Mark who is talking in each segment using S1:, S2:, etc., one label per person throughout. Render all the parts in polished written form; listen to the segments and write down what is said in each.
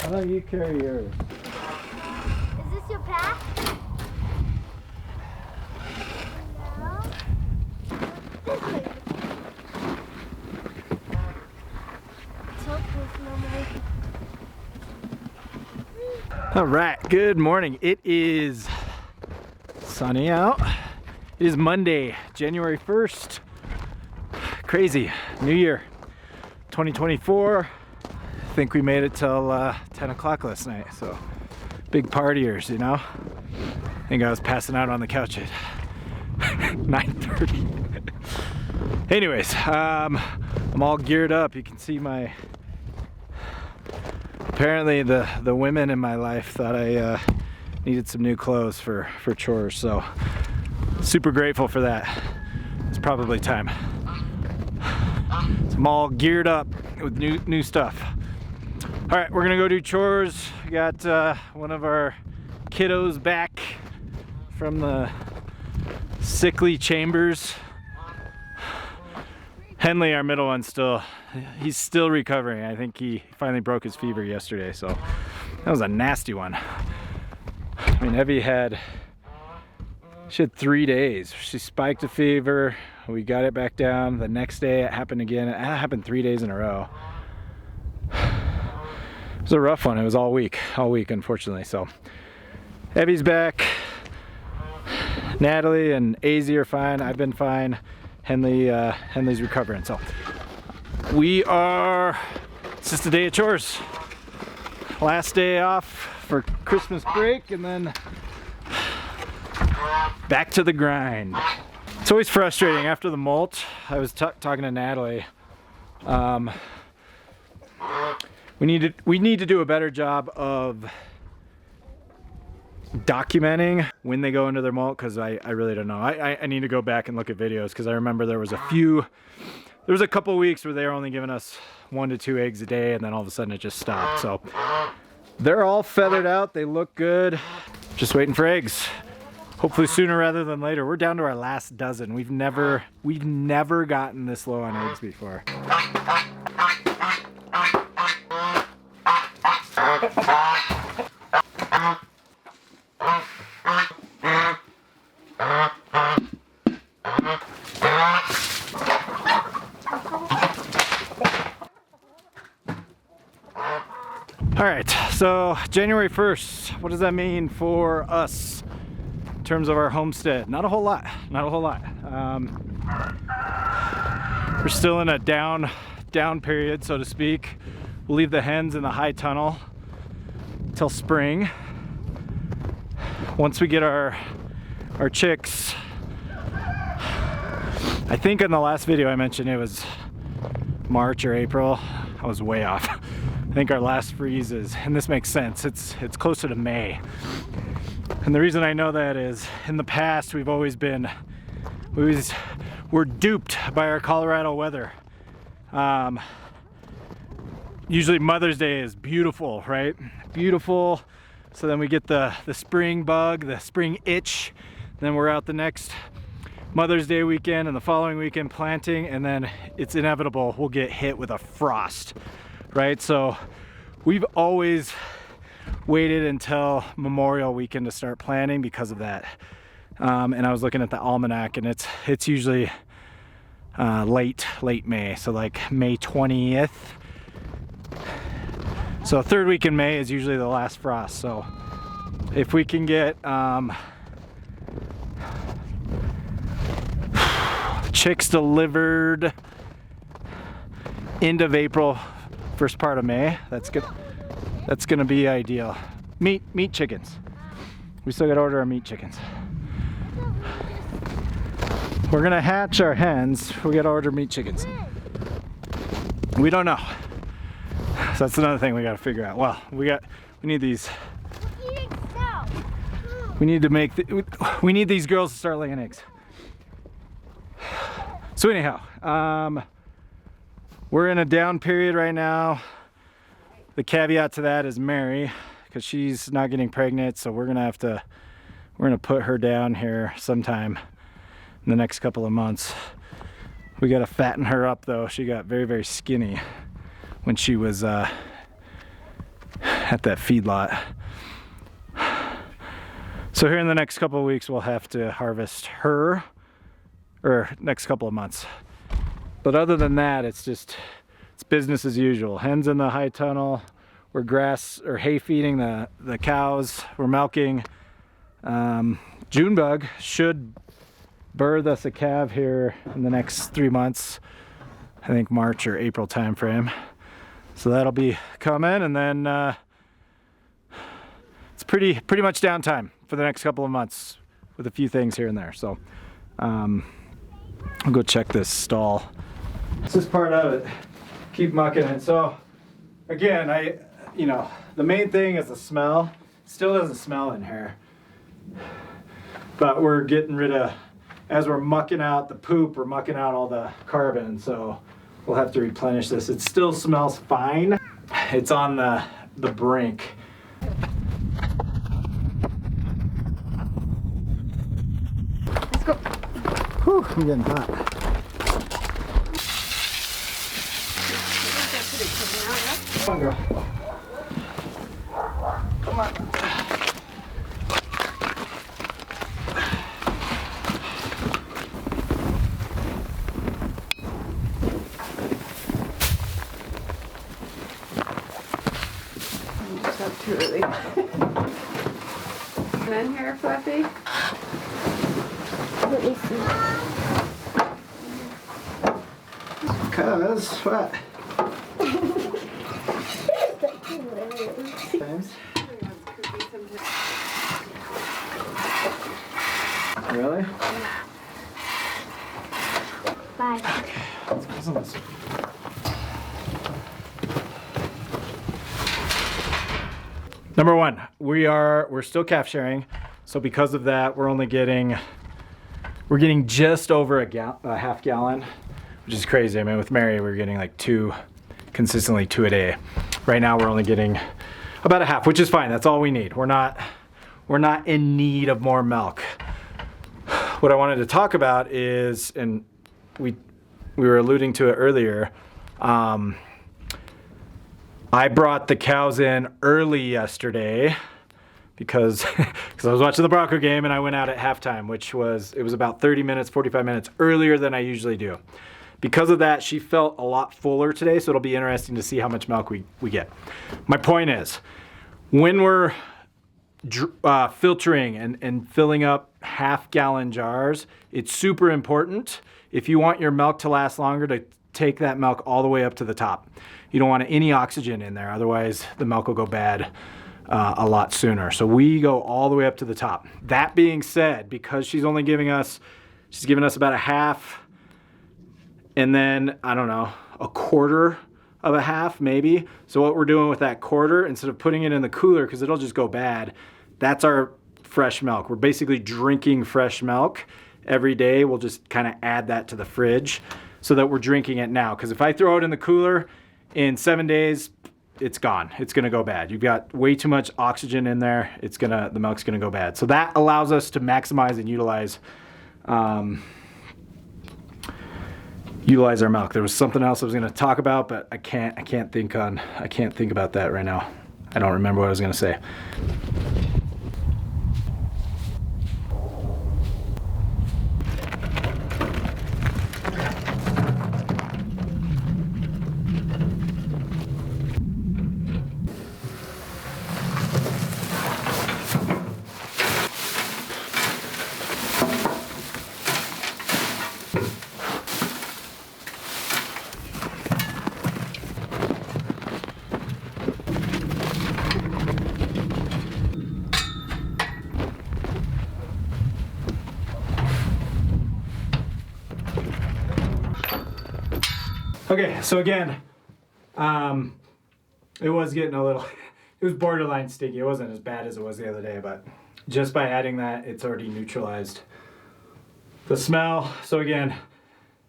S1: How about you carry yours?
S2: Is this your pack? No. This way.
S1: All right, good morning. It is sunny out. It is Monday, January 1st. Crazy, new year, 2024. I think we made it till 10 o'clock last night, so big partiers, you know? I think I was passing out on the couch at 9:30. Anyways, I'm all geared up. You can see my, apparently the women in my life thought I needed some new clothes for chores, so super grateful for that. It's probably time. So I'm all geared up with new stuff. All right, we're gonna go do chores. We got one of our kiddos back from the sickly chambers. Henley, our middle one, he's still recovering. I think he finally broke his fever yesterday, so that was a nasty one. I mean, Evie she had 3 days. She spiked a fever. We got it back down. The next day it happened again. It happened 3 days in a row. It was a rough one. It was all week, unfortunately. So Evie's back. Natalie and AZ are fine. I've been fine. Henley's recovering. So it's just a day of chores. Last day off for Christmas break, and then back to the grind. It's always frustrating after the molt. I was talking to Natalie. We need to do a better job of documenting when they go into their molt, because I really don't know. I need to go back and look at videos, because I remember there was a couple weeks where they were only giving us 1 to 2 eggs a day, and then all of a sudden it just stopped. So they're all feathered out. They look good. Just waiting for eggs. Hopefully sooner rather than later. We're down to our last dozen. We've never gotten this low on eggs before. All right, so January 1st, what does that mean for us in terms of our homestead? Not a whole lot. We're still in a down period, so to speak. We'll leave the hens in the high tunnel till spring. Once we get our chicks, I think in the last video I mentioned it was March or April. I was way off. I think our last freeze is, and this makes sense, it's closer to May. And the reason I know that is in the past we're duped by our Colorado weather. Usually Mother's Day is beautiful, right? Beautiful. So then we get the spring bug, the spring itch. Then we're out the next Mother's Day weekend and the following weekend planting, and then it's inevitable we'll get hit with a frost, right? So we've always waited until Memorial Weekend to start planting because of that. And I was looking at the almanac, and it's usually late May, so like May 20th. So third week in May is usually the last frost. So if we can get chicks delivered end of April, first part of May, that's good. That's gonna be ideal. Meat chickens. We still gotta order our meat chickens. We're gonna hatch our hens. We gotta order meat chickens. We don't know. So that's another thing we gotta figure out. Well, we need these. We need these girls to start laying eggs. So anyhow, we're in a down period right now. The caveat to that is Mary, because she's not getting pregnant, so we're gonna put her down here sometime in the next couple of months. We gotta fatten her up though. She got very, very skinny when she was at that feedlot. So here in the next couple of weeks, we'll have to harvest her, or next couple of months. But other than that, it's business as usual. Hens in the high tunnel. We're grass or hay feeding the cows. We're milking. Junebug should birth us a calf here in the next 3 months. I think March or April time frame. So that'll be coming, and then it's pretty much downtime for the next couple of months with a few things here and there. So I'll go check this stall. This is part of it. Keep mucking it. So again, the main thing is the smell. Still doesn't smell in here, but we're getting rid of, as we're mucking out the poop, we're mucking out all the carbon. So we'll have to replenish this. It still smells fine. It's on the brink.
S2: Let's go.
S1: Whew, I'm getting hot. Come on, girl. Come on.
S3: Just up too early. In here, Fluffy.
S2: Let me see.
S1: Cause what? Times. Really?
S2: Bye.
S1: Okay, let's go some of this. Number one, we're still calf sharing, so because of that, we're getting just over a half gallon, which is crazy. I mean, with Mary, we're getting like consistently two a day. Right now, we're only getting about a half, which is fine. That's all we need. We're not in need of more milk. What I wanted to talk about is, and we were alluding to it earlier. I brought the cows in early yesterday because I was watching the Bronco game and I went out at halftime, it was about 30 minutes, 45 minutes earlier than I usually do. Because of that, she felt a lot fuller today, so it'll be interesting to see how much milk we get. My point is, when we're filtering and filling up half-gallon jars, it's super important, if you want your milk to last longer, to take that milk all the way up to the top. You don't want any oxygen in there, otherwise the milk will go bad a lot sooner. So we go all the way up to the top. That being said, because she's giving us about a half, and then, I don't know, a quarter of a half maybe. So what we're doing with that quarter, instead of putting it in the cooler because it'll just go bad, that's our fresh milk. We're basically drinking fresh milk every day. We'll just kind of add that to the fridge so that we're drinking it now. Because if I throw it in the cooler, in 7 days, it's gone. It's gonna go bad. You've got way too much oxygen in there. The milk's gonna go bad. So that allows us to maximize and utilize our milk. There was something else I was gonna talk about, but I can't think about that right now. I don't remember what I was gonna say. Okay, so again, it was getting it was borderline sticky. It wasn't as bad as it was the other day, but just by adding that, it's already neutralized the smell. So again,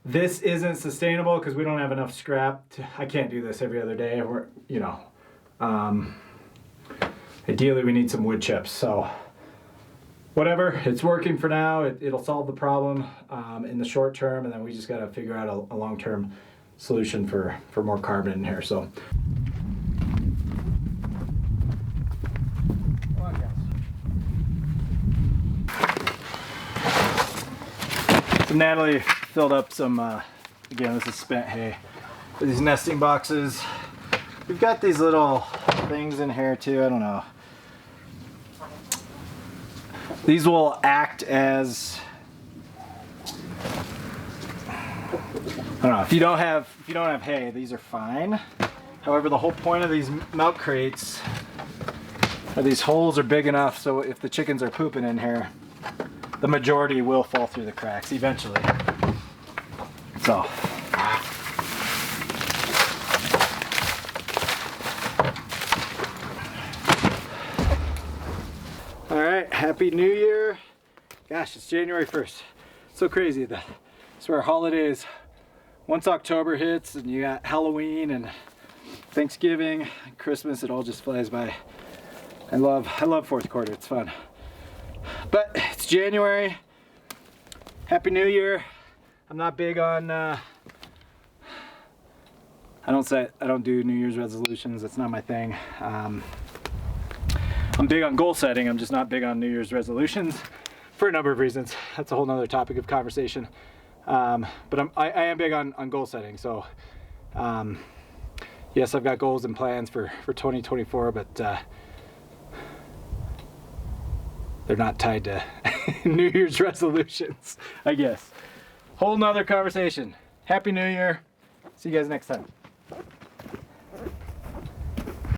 S1: this isn't sustainable because we don't have enough scrap. I can't do this every other day. Ideally we need some wood chips. So whatever, it's working for now. It'll solve the problem in the short term, and then we just got to figure out a long-term solution for more carbon in here. So So Natalie filled up some, again, this is spent hay, these nesting boxes. We've got these little things in here too, I don't know. These will act as, I don't know, if you don't have hay, these are fine. However, the whole point of these milk crates are these holes are big enough so if the chickens are pooping in here, the majority will fall through the cracks eventually. So. All right, Happy New Year. Gosh, it's January 1st. So crazy. I swear holidays, once October hits and you got Halloween and Thanksgiving, Christmas, it all just flies by. I love fourth quarter, it's fun. But it's January. Happy New Year. I'm not big on, I don't do New Year's resolutions, that's not my thing. I'm big on goal setting, I'm just not big on New Year's resolutions for a number of reasons. That's a whole nother topic of conversation. But I am big on goal setting, so yes, I've got goals and plans for 2024, but they're not tied to New Year's resolutions, I guess. Whole nother conversation. Happy New Year. See you guys next time.